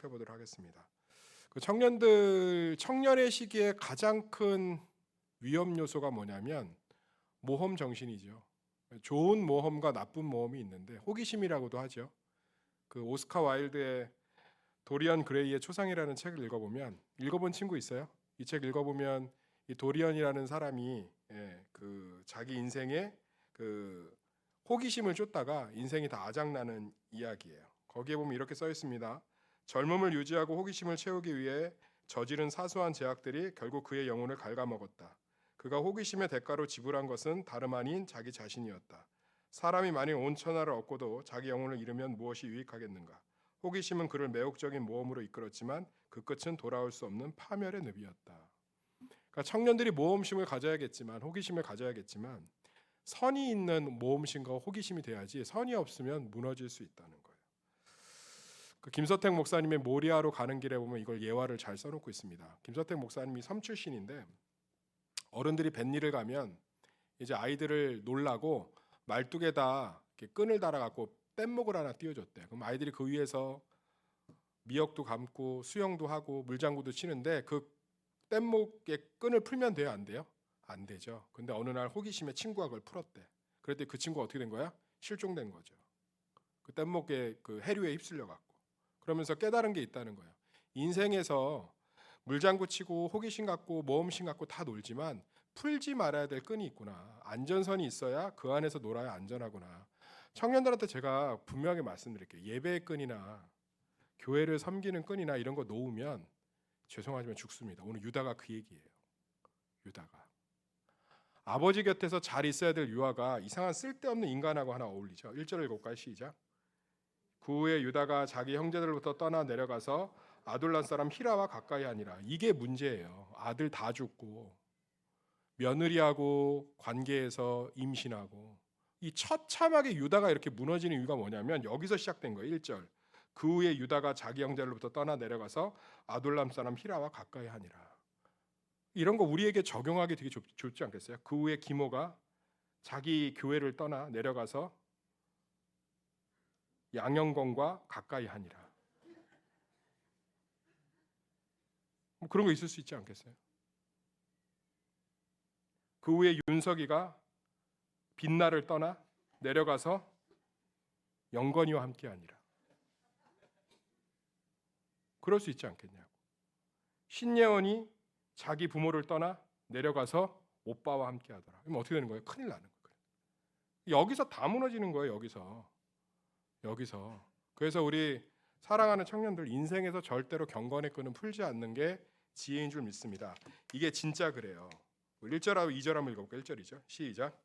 살펴보도록 하겠습니다. 그 청년의 시기에 가장 큰 위험 요소가 뭐냐면 모험 정신이죠. 좋은 모험과 나쁜 모험이 있는데 호기심이라고도 하죠. 그 오스카 와일드의 도리언 그레이의 초상이라는 책을 읽어본 친구 있어요? 이 책 읽어보면 이 도리언이라는 사람이 그 자기 인생에 그 호기심을 쫓다가 인생이 다 아작나는 이야기예요. 거기에 보면 이렇게 써 있습니다. 젊음을 유지하고 호기심을 채우기 위해 저지른 사소한 제약들이 결국 그의 영혼을 갉아먹었다. 그가 호기심의 대가로 지불한 것은 다름 아닌 자기 자신이었다. 사람이 만일 온 천하를 얻고도 자기 영혼을 잃으면 무엇이 유익하겠는가? 호기심은 그를 매혹적인 모험으로 이끌었지만 그 끝은 돌아올 수 없는 파멸의 늪이었다. 그러니까 청년들이 모험심을 가져야겠지만 호기심을 가져야겠지만 선이 있는 모험심과 호기심이 돼야지 선이 없으면 무너질 수 있다는 거예요. 그 김서택 목사님의 모리아로 가는 길에 보면 이걸 예화를 잘 써놓고 있습니다. 김서택 목사님이 섬 출신인데 어른들이 뱃일을 가면 이제 아이들을 놀라고 말뚝에다 이렇게 끈을 달아갖고 뗏목을 하나 띄워줬대. 그럼 아이들이 그 위에서 미역도 감고 수영도 하고 물장구도 치는데 그 뗏목에 끈을 풀면 돼요, 안 돼요? 안 되죠. 근데 어느 날 호기심에 친구가 그걸 풀었대. 그랬더니 그 친구가 어떻게 된 거야? 실종된 거죠. 그 뗏목에 그 해류에 휩쓸려 갖고. 그러면서 깨달은 게 있다는 거예요. 인생에서 물장구 치고 호기심 갖고 모험심 갖고 다 놀지만 풀지 말아야 될 끈이 있구나. 안전선이 있어야 그 안에서 놀아야 안전하구나. 청년들한테 제가 분명하게 말씀드릴게요. 예배의 끈이나 교회를 섬기는 끈이나 이런 거 놓으면 죄송하지만 죽습니다. 오늘 유다가 그 얘기예요. 유다가 아버지 곁에서 잘 있어야 될 유아가 이상한 쓸데없는 인간하고 하나 어울리죠. 1절을 읽어볼까요? 시작. 그 후에 유다가 자기 형제들부터 떠나 내려가서 아둘람 사람 히라와 가까이 하니라. 이게 문제예요. 아들 다 죽고 며느리하고 관계에서 임신하고 이 처참하게 유다가 이렇게 무너지는 이유가 뭐냐면 여기서 시작된 거예요. 1절. 그 후에 유다가 자기 형제들부터 떠나 내려가서 아둘람 사람 히라와 가까이 하니라. 이런 거 우리에게 적용하기 되게 좋지 않겠어요? 그 후에 기모가 자기 교회를 떠나 내려가서 양영건과 가까이 하니라. 뭐 그런 거 있을 수 있지 않겠어요? 그 후에 윤석이가 빛나를 떠나 내려가서 영건이와 함께 하니라. 그럴 수 있지 않겠냐고. 신예원이 자기 부모를 떠나 내려가서 오빠와 함께 하더라. 그럼 어떻게 되는 거예요? 큰일 나는 거예요. 여기서 다 무너지는 거예요. 여기서. 그래서 우리 사랑하는 청년들 인생에서 절대로 경건의 끈은 풀지 않는 게 지혜인 줄 믿습니다. 이게 진짜 그래요. 1절하고 2절 한번 읽어볼까요? 1절이죠. 시작.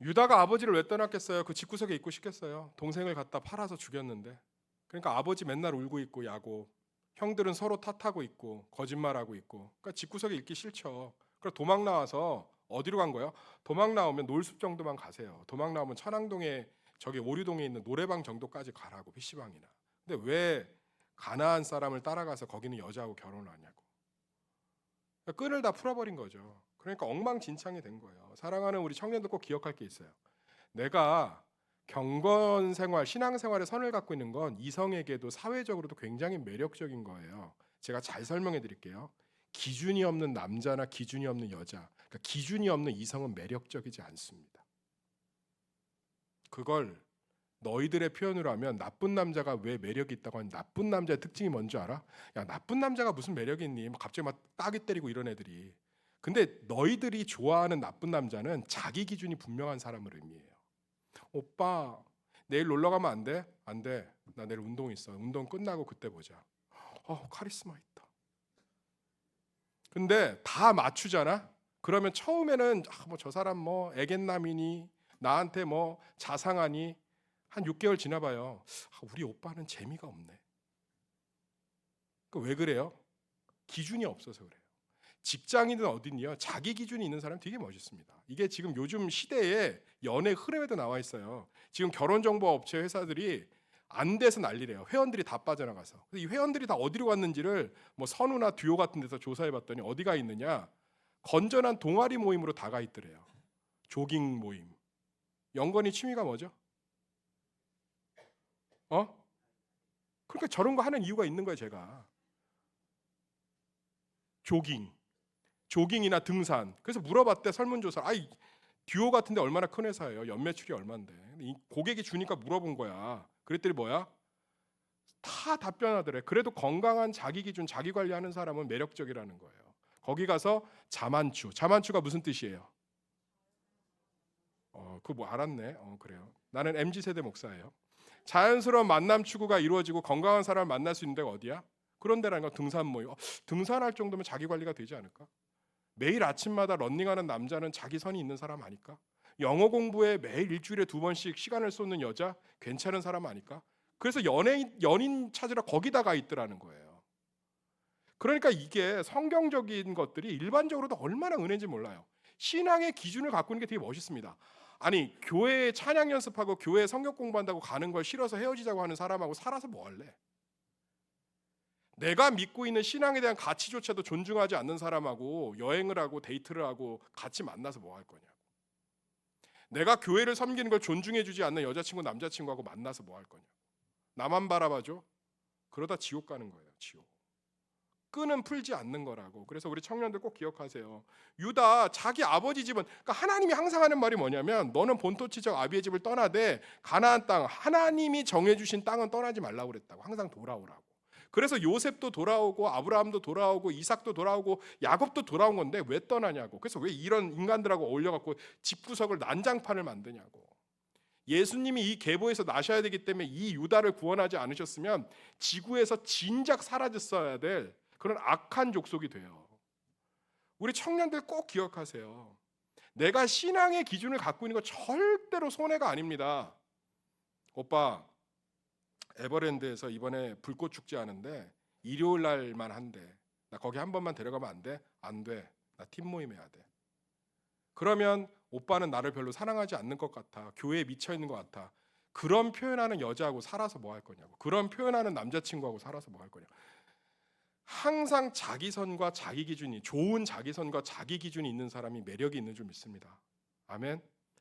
유다가 아버지를 왜 떠났겠어요? 그 집구석에 있고 싶겠어요? 동생을 갖다 팔아서 죽였는데. 그러니까 아버지 맨날 울고 있고 야고, 형들은 서로 탓하고 있고 거짓말하고 있고. 그러니까 집구석에 있기 싫죠. 그래서 도망 나와서 어디로 간 거예요? 도망 나오면 놀숲 정도만 가세요. 도망 나오면 천왕동에 저기 오류동에 있는 노래방 정도까지 가라고, PC방이나. 근데 왜 가나안 사람을 따라가서 거기는 여자하고 결혼을 하냐고. 그러니까 끈을 다 풀어버린 거죠. 그러니까 엉망진창이 된 거예요. 사랑하는 우리 청년들 꼭 기억할 게 있어요. 내가 경건 생활, 신앙 생활에 선을 갖고 있는 건 이성에게도 사회적으로도 굉장히 매력적인 거예요. 제가 잘 설명해 드릴게요. 기준이 없는 남자나 기준이 없는 여자, 그러니까 기준이 없는 이성은 매력적이지 않습니다. 그걸 너희들의 표현으로 하면 나쁜 남자가 왜 매력이 있다고 하는 나쁜 남자의 특징이 뭔지 알아? 야, 나쁜 남자가 무슨 매력이 있니? 갑자기 막 따귀 때리고 이런 애들이. 근데 너희들이 좋아하는 나쁜 남자는 자기 기준이 분명한 사람을 의미해요. 오빠 내일 놀러 가면 안 돼? 안 돼. 나 내일 운동 있어. 운동 끝나고 그때 보자. 카리스마 있다. 근데 다 맞추잖아? 그러면 처음에는 뭐 저 사람 뭐 애견남이니 나한테 뭐 자상하니 한 6개월 지나봐요. 우리 오빠는 재미가 없네. 왜 그래요? 기준이 없어서 그래요. 직장인은 어딨니요? 자기 기준이 있는 사람이 되게 멋있습니다. 이게 지금 요즘 시대에 연애 흐름에도 나와 있어요. 지금 결혼정보업체 회사들이 안 돼서 난리래요. 회원들이 다 빠져나가서. 이 회원들이 다 어디로 갔는지를 뭐 선우나 듀오 같은 데서 조사해봤더니 어디가 있느냐? 건전한 동아리 모임으로 다가 있더래요. 조깅 모임. 영건이 취미가 뭐죠? 그러니까 저런 거 하는 이유가 있는 거예요. 제가 조깅이나 등산. 그래서 물어봤대, 설문조사. 아이, 듀오 같은데 얼마나 큰 회사예요? 연매출이 얼마인데? 고객이 주니까 물어본 거야. 그랬더니 뭐야? 다 답변하더래. 그래도 건강한 자기 기준, 자기 관리하는 사람은 매력적이라는 거예요. 거기 가서 자만추가 무슨 뜻이에요? 그거 뭐 알았네. 그래요. 나는 MZ 세대 목사예요. 자연스러운 만남 추구가 이루어지고 건강한 사람을 만날 수 있는 데가 어디야? 그런 데라는 거. 등산 모임. 등산할 정도면 자기 관리가 되지 않을까? 매일 아침마다 런닝하는 남자는 자기 선이 있는 사람 아닐까? 영어 공부에 매일 일주일에 2번씩 시간을 쏟는 여자 괜찮은 사람 아닐까? 그래서 연인 찾으러 거기다가 있더라는 거예요. 그러니까 이게 성경적인 것들이 일반적으로도 얼마나 은혜인지 몰라요. 신앙의 기준을 갖고 있는 게 되게 멋있습니다. 아니, 교회에 찬양 연습하고 교회에 성경 공부한다고 가는 걸 싫어서 헤어지자고 하는 사람하고 살아서 뭐 할래? 내가 믿고 있는 신앙에 대한 가치조차도 존중하지 않는 사람하고 여행을 하고 데이트를 하고 같이 만나서 뭐 할 거냐고. 내가 교회를 섬기는 걸 존중해 주지 않는 여자친구 남자친구하고 만나서 뭐 할 거냐고. 나만 바라봐줘? 그러다 지옥 가는 거예요. 지옥. 끈은 풀지 않는 거라고. 그래서 우리 청년들 꼭 기억하세요. 유다 자기 아버지 집은, 그러니까 하나님이 항상 하는 말이 뭐냐면 너는 본토지적 아비의 집을 떠나되 가나안 땅, 하나님이 정해주신 땅은 떠나지 말라고 그랬다고. 항상 돌아오라고. 그래서 요셉도 돌아오고 아브라함도 돌아오고 이삭도 돌아오고 야곱도 돌아온 건데 왜 떠나냐고. 그래서 왜 이런 인간들하고 어울려갖고 집구석을 난장판을 만드냐고. 예수님이 이 계보에서 나셔야 되기 때문에 이 유다를 구원하지 않으셨으면 지구에서 진작 사라졌어야 될 그런 악한 족속이 돼요. 우리 청년들 꼭 기억하세요. 내가 신앙의 기준을 갖고 있는 거 절대로 손해가 아닙니다. 오빠, 에버랜드에서 이번에 불꽃 축제 하는데 일요일 날만 한대. 나 거기 한 번만 데려가면 안 돼? 안 돼. 나 팀 모임 해야 돼. 그러면 오빠는 나를 별로 사랑하지 않는 것 같아. 교회에 미쳐 있는 것 같아. 그런 표현하는 여자하고 살아서 뭐 할 거냐고. 그런 표현하는 남자친구하고 살아서 뭐 할 거냐고. 항상 자기선과 자기 기준이, 좋은 자기선과 자기 기준이 있는 사람이 매력이 있는 줄 믿습니다. 아멘.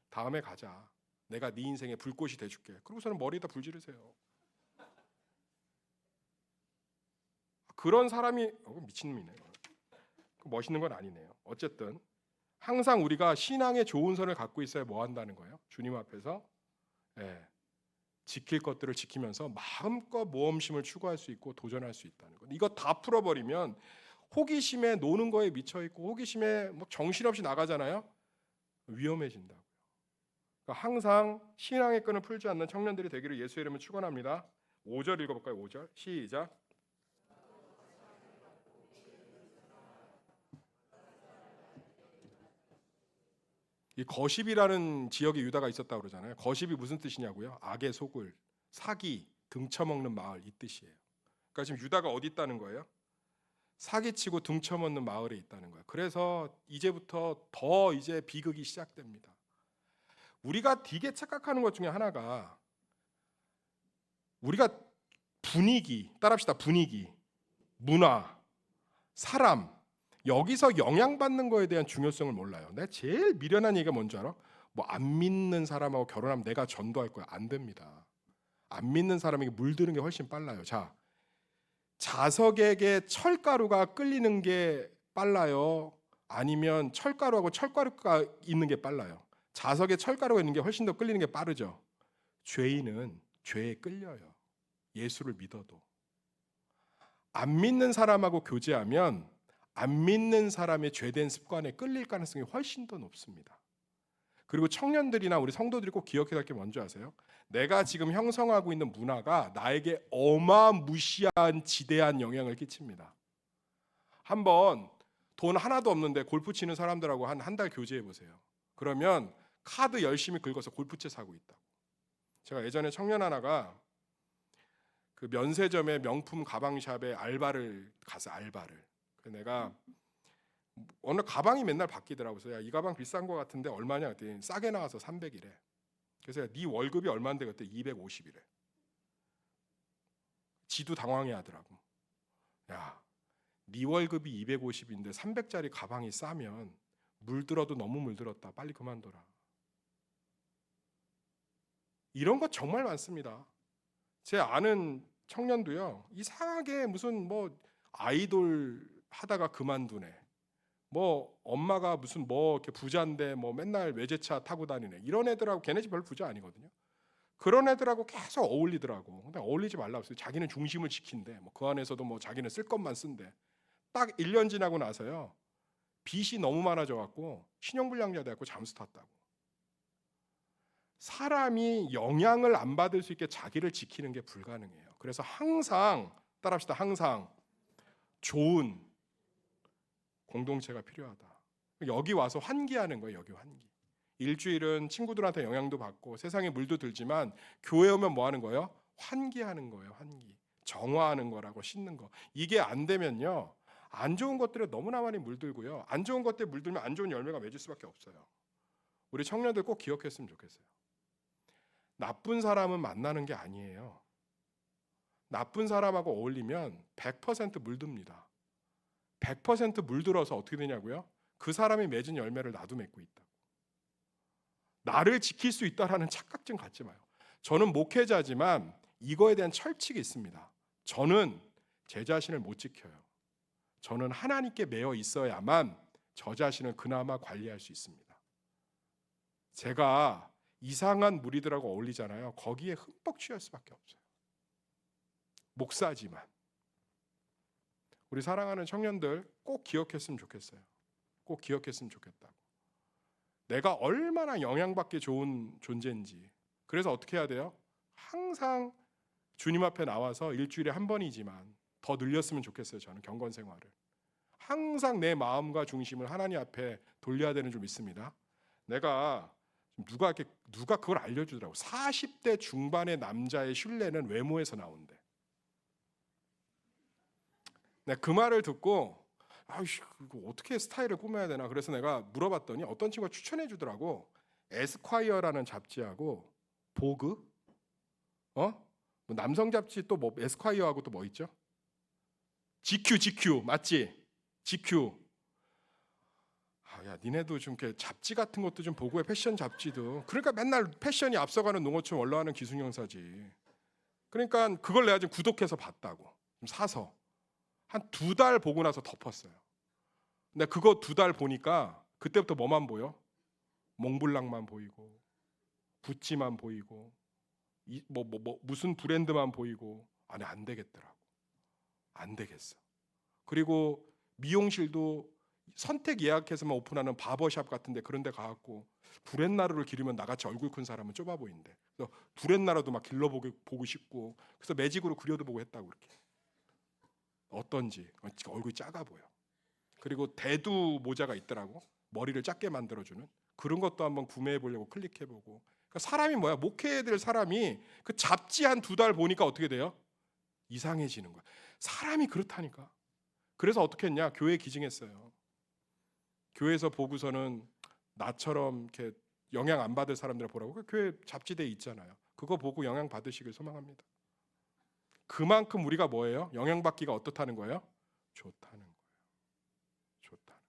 다음에 가자. 내가 네 인생의 불꽃이 돼줄게. 그러고서는 머리에다 불 지르세요. 그런 사람이 미친놈이네. 멋있는 건 아니네요. 어쨌든 항상 우리가 신앙의 좋은 선을 갖고 있어야 뭐 한다는 거예요? 주님 앞에서 지킬 것들을 지키면서 마음껏 모험심을 추구할 수 있고 도전할 수 있다는 것. 이거 다 풀어버리면 호기심에 노는 거에 미쳐 있고 호기심에 뭐 정신없이 나가잖아요. 위험해진다고요. 그러니까 항상 신앙의 끈을 풀지 않는 청년들이 되기를 예수의 이름으로 축원합니다. 5절 읽어볼까요? 5절 시작. 이 거십이라는 지역에 유다가 있었다고 그러잖아요. 거십이 무슨 뜻이냐고요? 악의 소굴, 사기, 등쳐먹는 마을 이 뜻이에요. 그러니까 지금 유다가 어디 있다는 거예요? 사기치고 등쳐먹는 마을에 있다는 거예요. 그래서 이제부터 더 이제 비극이 시작됩니다. 우리가 되게 착각하는 것 중에 하나가 우리가 분위기, 따라합시다. 분위기, 문화, 사람 여기서 영향받는 거에 대한 중요성을 몰라요. 내가 제일 미련한 얘기가 뭔지 알아? 뭐 안 믿는 사람하고 결혼하면 내가 전도할 거야. 안 됩니다. 안 믿는 사람에게 물드는 게 훨씬 빨라요. 자, 자석에게 철가루가 끌리는 게 빨라요? 아니면 철가루하고 철가루가 있는 게 빨라요? 자석에 철가루가 있는 게 훨씬 더 끌리는 게 빠르죠. 죄인은 죄에 끌려요. 예수를 믿어도. 안 믿는 사람하고 교제하면 안 믿는 사람의 죄된 습관에 끌릴 가능성이 훨씬 더 높습니다. 그리고 청년들이나 우리 성도들이 꼭 기억해야 할 게 뭔지 아세요? 내가 지금 형성하고 있는 문화가 나에게 어마무시한 지대한 영향을 끼칩니다. 한번 돈 하나도 없는데 골프 치는 사람들하고 한 달 교제해 보세요. 그러면 카드 열심히 긁어서 골프채 사고 있다고. 제가 예전에 청년 하나가 그 면세점의 명품 가방샵에 알바를 가서 내가 어느 가방이 맨날 바뀌더라고요. 그래서 야, 이 가방 비싼 거 같은데 얼마냐 그랬더니 싸게 나와서 300이래. 그래서 네 월급이 얼마인데 그때 250이래. 지도 당황해 하더라고. 야, 네 월급이 250인데 300짜리 가방이 싸면 물들어도 너무 물들었다. 빨리 그만둬라. 이런 것 정말 많습니다. 제 아는 청년도요. 이상하게 무슨 뭐 아이돌 하다가 그만두네. 뭐 엄마가 무슨 뭐 이렇게 부자인데 뭐 맨날 외제차 타고 다니네. 이런 애들하고 걔네 집 별로 부자 아니거든요. 그런 애들하고 계속 어울리더라고. 근데 어울리지 말라고 했어요. 자기는 중심을 지킨대. 뭐 그 안에서도 뭐 자기는 쓸 것만 쓴대. 딱 1년 지나고 나서요. 빚이 너무 많아져 갖고 신용불량자 돼 갖고 잠수 탔다고. 사람이 영향을 안 받을 수 있게 자기를 지키는 게 불가능해요. 그래서 항상 따라합시다. 항상 좋은 공동체가 필요하다. 여기 와서 환기하는 거예요. 여기 환기. 일주일은 친구들한테 영향도 받고 세상에 물도 들지만 교회 오면 뭐 하는 거예요? 환기하는 거예요. 환기. 정화하는 거라고 씻는 거. 이게 안 되면요. 안 좋은 것들에 너무나 많이 물들고요. 안 좋은 것들에 물들면 안 좋은 열매가 맺을 수밖에 없어요. 우리 청년들 꼭 기억했으면 좋겠어요. 나쁜 사람은 만나는 게 아니에요. 나쁜 사람하고 어울리면 100% 물듭니다. 100% 물들어서 어떻게 되냐고요? 그 사람이 맺은 열매를 나도 맺고 있다. 나를 지킬 수 있다라는 착각증 갖지 마요. 저는 목회자지만 이거에 대한 철칙이 있습니다. 저는 제 자신을 못 지켜요. 저는 하나님께 매여 있어야만 저 자신을 그나마 관리할 수 있습니다. 제가 이상한 무리들하고 어울리잖아요. 거기에 흠뻑 취할 수밖에 없어요. 목사지만. 우리 사랑하는 청년들 꼭 기억했으면 좋겠어요. 꼭 기억했으면 좋겠다고. 내가 얼마나 영향받기 좋은 존재인지. 그래서 어떻게 해야 돼요? 항상 주님 앞에 나와서 일주일에 한 번이지만 더 늘렸으면 좋겠어요. 저는 경건 생활을. 항상 내 마음과 중심을 하나님 앞에 돌려야 되는 줄 믿습니다. 누가 그걸 알려주더라고. 40대 중반의 남자의 신뢰는 외모에서 나온대. 내가 그 말을 듣고 아이씨, 이거 어떻게 스타일을 꾸며야 되나. 그래서 내가 물어봤더니 어떤 친구가 추천해 주더라고. 에스콰이어라는 잡지하고 보그, 뭐 남성 잡지 또 뭐 에스콰이어하고 또 뭐 있죠? GQ 맞지? GQ. 야, 니네도 좀 이렇게 잡지 같은 것도 좀 보고 해. 패션 잡지도. 그러니까 맨날 패션이 앞서가는 농어촌 원로하는 기승형사지. 그러니까 그걸 내가 지금 구독해서 봤다고. 좀 사서 한 2달 보고 나서 덮었어요. 근데 그거 2달 보니까 그때부터 뭐만 보여? 몽블랑만 보이고 구찌만 보이고 무슨 브랜드만 보이고. 아니 안 되겠더라고. 안 되겠어. 그리고 미용실도 선택 예약해서만 오픈하는 바버샵 같은데 그런 데 가갖고 브렛나루를 기르면 나같이 얼굴 큰 사람은 좁아 보인대. 그래서 브렛나루도 막 길러보고 싶고 그래서 매직으로 그려도 보고 했다고. 그렇게 어떤지. 얼굴이 작아 보여. 그리고 대두 모자가 있더라고. 머리를 작게 만들어주는. 그런 것도 한번 구매해 보려고 클릭해 보고. 그러니까 사람이 뭐야? 목회해야 될 사람이 그 잡지 한 2달 보니까 어떻게 돼요? 이상해지는 거야. 사람이 그렇다니까. 그래서 어떻게 했냐? 교회에 기증했어요. 교회에서 보고서는 나처럼 이렇게 영향 안 받을 사람들 보라고. 그 교회 잡지대에 있잖아요. 그거 보고 영향 받으시길 소망합니다. 그만큼 우리가 뭐예요? 영향받기가 어떻다는 거예요? 좋다는 거예요. 좋다는.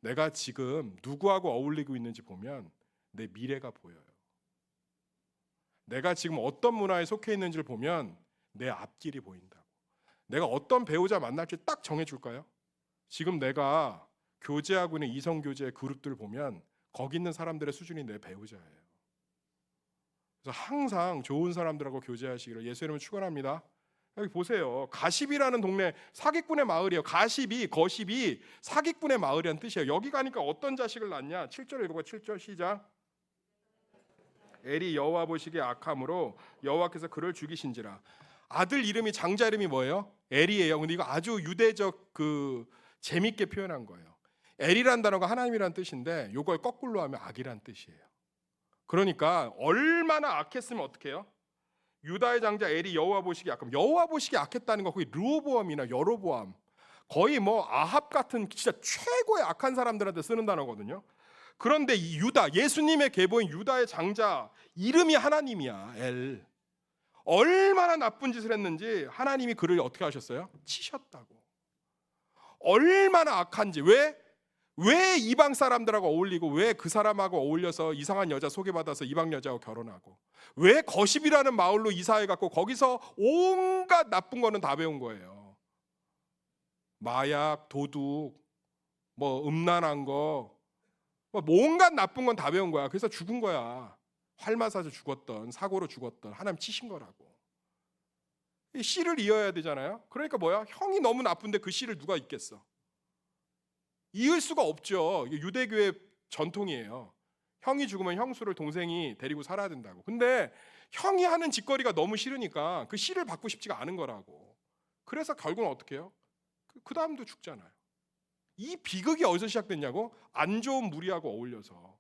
내가 지금 누구하고 어울리고 있는지 보면 내 미래가 보여요. 내가 지금 어떤 문화에 속해 있는지를 보면 내 앞길이 보인다고. 내가 어떤 배우자 만날지 딱 정해줄까요? 지금 내가 교제하고 있는 이성교제 그룹들 보면 거기 있는 사람들의 수준이 내 배우자예요. 그래서 항상 좋은 사람들하고 교제하시기를 예수의 이름으로 축원합니다. 여기 보세요. 가십이라는 동네 사기꾼의 마을이에요. 거십이 사기꾼의 마을이라는 뜻이에요. 여기 가니까 어떤 자식을 낳냐? 7절 읽어봐. 7절 시작. 엘이 여호와 보시기에 악함으로 여호와께서 그를 죽이신지라. 아들 이름이 장자 이름이 뭐예요? 엘이에요. 근데 이거 아주 유대적 재밌게 표현한 거예요. 엘이란 단어가 하나님이란 뜻인데 이걸 거꾸로 하면 악이란 뜻이에요. 그러니까 얼마나 악했으면 어떡해요? 유다의 장자 엘이 여호와 보시기에 악함. 여호와 보시기에 악했다는 거 거의 르호보암이나 여로보암, 거의 뭐 아합 같은 진짜 최고의 악한 사람들한테 쓰는 단어거든요. 그런데 이 유다, 예수님의 계보인 유다의 장자 이름이 하나님이야. 엘. 얼마나 나쁜 짓을 했는지 하나님이 그를 어떻게 하셨어요? 치셨다고. 얼마나 악한지. 왜 이방 사람들하고 어울리고, 왜 그 사람하고 어울려서 이상한 여자 소개받아서 이방 여자하고 결혼하고, 왜 거십이라는 마을로 이사해갖고 거기서 온갖 나쁜 거는 다 배운 거예요. 마약, 도둑, 뭐 음란한 거, 뭐 온갖 나쁜 건 다 배운 거야. 그래서 죽은 거야. 활 맞아서 죽었던, 사고로 죽었던, 하나님 치신 거라고. 이 씨를 이어야 되잖아요. 그러니까 뭐야? 형이 너무 나쁜데 그 씨를 누가 잇겠어? 이을 수가 없죠. 이게 유대교의 전통이에요. 형이 죽으면 형수를 동생이 데리고 살아야 된다고. 근데 형이 하는 짓거리가 너무 싫으니까 그 씨를 받고 싶지가 않은 거라고. 그래서 결국은 어떻게 해요? 그 다음도 죽잖아요. 이 비극이 어디서 시작됐냐고? 안 좋은 무리하고 어울려서.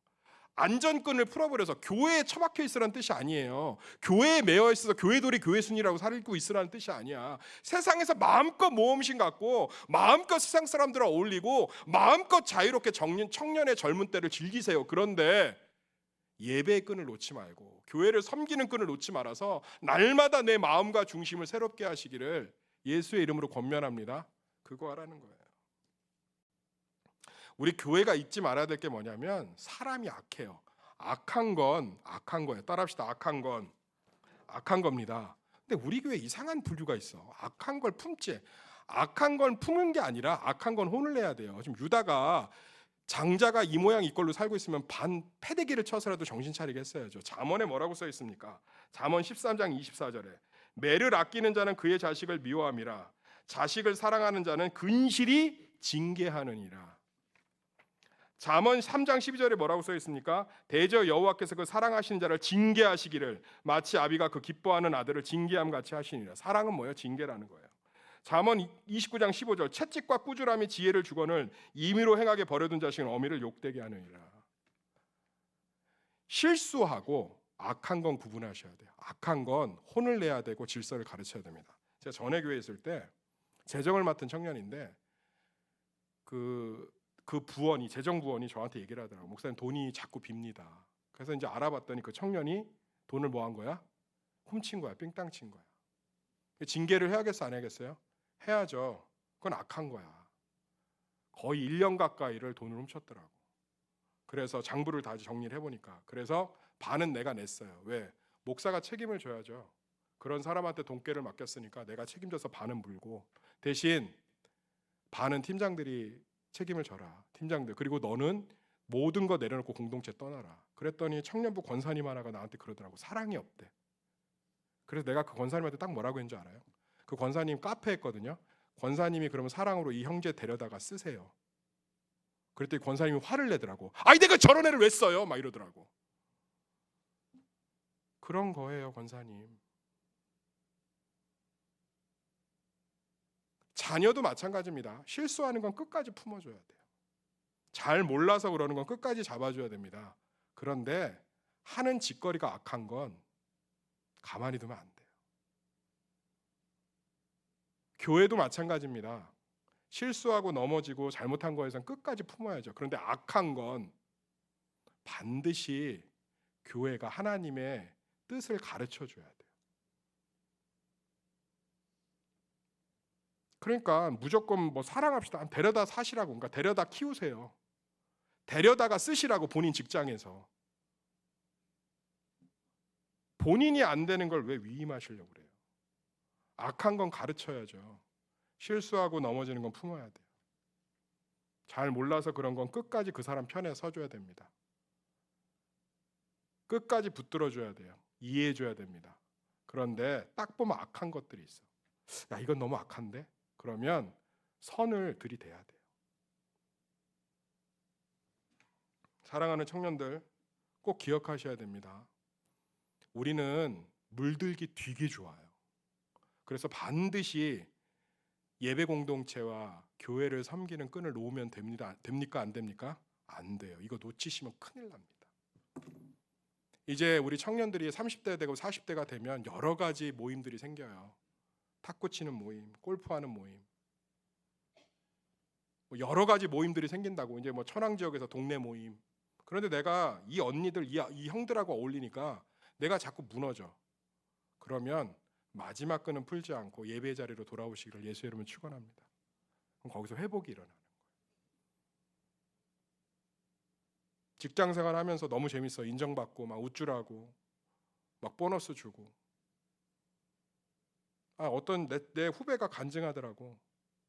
안전끈을 풀어버려서. 교회에 처박혀 있으라는 뜻이 아니에요. 교회에 매여 있어서 교회돌이 교회순이라고 살고 있으라는 뜻이 아니야. 세상에서 마음껏 모험심 갖고 마음껏 세상 사람들과 어울리고 마음껏 자유롭게 청년의 젊은 때를 즐기세요. 그런데 예배의 끈을 놓지 말고 교회를 섬기는 끈을 놓지 말아서 날마다 내 마음과 중심을 새롭게 하시기를 예수의 이름으로 권면합니다. 그거 하라는 거예요. 우리 교회가 잊지 말아야 될 게 뭐냐면 사람이 악해요. 악한 거예요. 따라합시다. 악한 겁니다. 근데 우리 교회 이상한 분류가 있어. 악한 걸 품지. 악한 건 품은 게 아니라 악한 건 혼을 내야 돼요. 지금 유다가 장자가 이 모양 이 꼴로 살고 있으면 반 패대기를 쳐서라도 정신 차리게 했어야죠. 잠언에 뭐라고 써 있습니까? 잠언 13장 24절에 매를 아끼는 자는 그의 자식을 미워함이라 자식을 사랑하는 자는 근실이 징계하느니라. 잠언 3장 12절에 뭐라고 써 있습니까? 대저 여호와께서 그 사랑하시는 자를 징계하시기를 마치 아비가 그 기뻐하는 아들을 징계함 같이 하시니라. 사랑은 뭐예요? 징계라는 거예요. 잠언 29장 15절 채찍과 꾸지람이 지혜를 주거늘 임의로 행하게 버려둔 자식은 어미를 욕되게 하느니라. 실수하고 악한 건 구분하셔야 돼요. 악한 건 혼을 내야 되고 질서를 가르쳐야 됩니다. 제가 전에 교회에 있을 때 재정을 맡은 청년인데 그 부원이 재정부원이 저한테 얘기를 하더라고요. 목사님 돈이 자꾸 빕니다. 그래서 이제 알아봤더니 그 청년이 돈을 뭐 한 거야? 훔친 거야. 삥땅 친 거야. 징계를 해야겠어 안 해야겠어요? 해야죠. 그건 악한 거야. 거의 1년 가까이를 돈을 훔쳤더라고. 그래서 장부를 다 정리를 해보니까 그래서 반은 내가 냈어요. 왜? 목사가 책임을 져야죠. 그런 사람한테 돈깨를 맡겼으니까 내가 책임져서 반은 물고 대신 반은 팀장들이 책임을 져라. 팀장들. 그리고 너는 모든 거 내려놓고 공동체 떠나라. 그랬더니 청년부 권사님 하나가 나한테 그러더라고. 사랑이 없대. 그래서 내가 그 권사님한테 딱 뭐라고 했는지 알아요? 그 권사님 카페 했거든요. 권사님이 그러면 사랑으로 이 형제 데려다가 쓰세요. 그랬더니 권사님이 화를 내더라고. 아이 내가 저런 애를 왜 써요? 막 이러더라고. 그런 거예요, 권사님. 자녀도 마찬가지입니다. 실수하는 건 끝까지 품어줘야 돼요. 잘 몰라서 그러는 건 끝까지 잡아줘야 됩니다. 그런데 하는 짓거리가 악한 건 가만히 두면 안 돼요. 교회도 마찬가지입니다. 실수하고 넘어지고 잘못한 거에선 끝까지 품어야죠. 그런데 악한 건 반드시 교회가 하나님의 뜻을 가르쳐 줘야 돼요. 그러니까 무조건 뭐 사랑합시다. 데려다 사시라고. 그러니까 데려다 키우세요. 데려다가 쓰시라고 본인 직장에서. 본인이 안 되는 걸 왜 위임하시려고 그래요? 악한 건 가르쳐야죠. 실수하고 넘어지는 건 품어야 돼요. 잘 몰라서 그런 건 끝까지 그 사람 편에 서줘야 됩니다. 끝까지 붙들어줘야 돼요. 이해해줘야 됩니다. 그런데 딱 보면 악한 것들이 있어. 야 이건 너무 악한데? 그러면 선을 들이대야 돼요. 사랑하는 청년들 꼭 기억하셔야 됩니다. 우리는 물들기 되게 좋아요. 그래서 반드시 예배 공동체와 교회를 섬기는 끈을 놓으면 됩니까? 안 됩니까? 안 돼요. 이거 놓치시면 큰일 납니다. 이제 우리 청년들이 30대 되고 40대가 되면 여러 가지 모임들이 생겨요. 탁구 치는 모임, 골프하는 모임, 여러 가지 모임들이 생긴다고. 이제 뭐 천황 지역에서 동네 모임. 그런데 내가 이 언니들, 이 형들하고 어울리니까 내가 자꾸 무너져. 그러면 마지막 끈은 풀지 않고 예배 자리로 돌아오시기를 예수의 이름으로 축원합니다. 그럼 거기서 회복이 일어나는 거예요. 직장 생활하면서 너무 재밌어. 인정받고 막 우쭐하고 막 보너스 주고. 어떤 내 후배가 간증하더라고.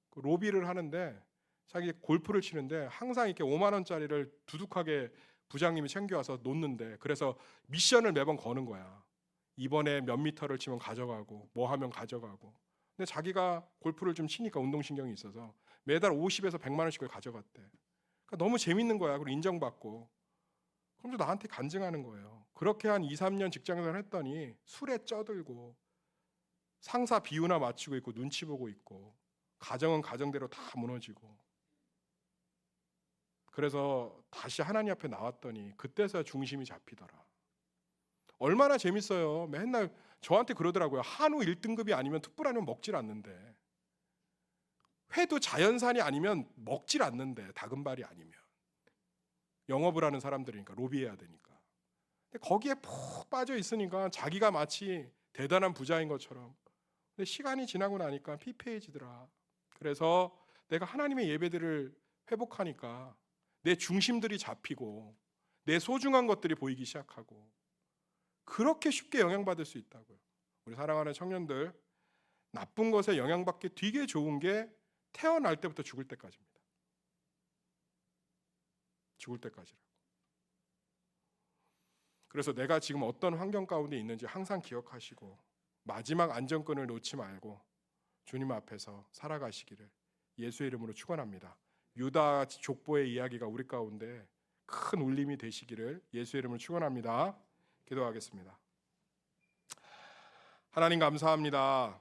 그 로비를 하는데 자기 골프를 치는데 항상 이렇게 5만 원짜리를 두둑하게 부장님이 챙겨와서 놓는데, 그래서 미션을 매번 거는 거야. 이번에 몇 미터를 치면 가져가고 뭐 하면 가져가고. 근데 자기가 골프를 좀 치니까 운동신경이 있어서 매달 50에서 100만 원씩을 가져갔대. 그러니까 너무 재밌는 거야. 그리고 인정받고. 그럼 또 나한테 간증하는 거예요. 그렇게 한 2, 3년 직장생활 했더니 술에 쪄들고 상사 비유나 맞추고 있고 눈치 보고 있고 가정은 가정대로 다 무너지고. 그래서 다시 하나님 앞에 나왔더니 그때서야 중심이 잡히더라. 얼마나 재밌어요. 맨날 저한테 그러더라고요. 한우 1등급이 아니면 특불 아니면 먹질 않는데, 회도 자연산이 아니면 먹질 않는데, 다금발이 아니면. 영업을 하는 사람들이니까 로비해야 되니까. 근데 거기에 푹 빠져 있으니까 자기가 마치 대단한 부자인 것처럼. 근데 시간이 지나고 나니까 피폐해지더라. 그래서 내가 하나님의 예배들을 회복하니까 내 중심들이 잡히고 내 소중한 것들이 보이기 시작하고, 그렇게 쉽게 영향받을 수 있다고요. 우리 사랑하는 청년들, 나쁜 것에 영향받기 되게 좋은 게 태어날 때부터 죽을 때까지입니다. 죽을 때까지라고. 그래서 내가 지금 어떤 환경 가운데 있는지 항상 기억하시고 마지막 안전끈을 놓지 말고 주님 앞에서 살아가시기를 예수의 이름으로 축원합니다. 유다 족보의 이야기가 우리 가운데 큰 울림이 되시기를 예수의 이름으로 축원합니다. 기도하겠습니다. 하나님 감사합니다.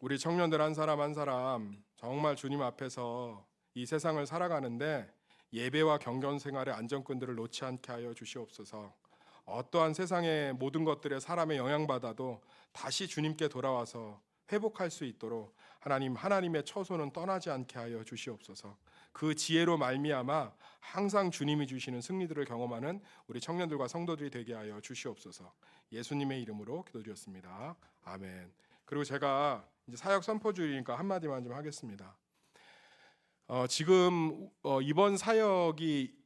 우리 청년들 한 사람 한 사람 정말 주님 앞에서 이 세상을 살아가는데 예배와 경건 생활의 안전끈들을 놓지 않게 하여 주시옵소서. 어떠한 세상의 모든 것들에 사람의 영향받아도 다시 주님께 돌아와서 회복할 수 있도록 하나님의 처소는 떠나지 않게 하여 주시옵소서. 그 지혜로 말미암아 항상 주님이 주시는 승리들을 경험하는 우리 청년들과 성도들이 되게 하여 주시옵소서. 예수님의 이름으로 기도드렸습니다. 아멘. 그리고 제가 이제 사역 선포주의니까 한마디만 좀 하겠습니다. 지금 이번 사역이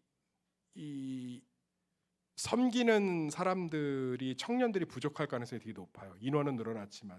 섬기는 사람들이 청년들이 부족할 가능성이 되게 높아요. 인원은 늘어났지만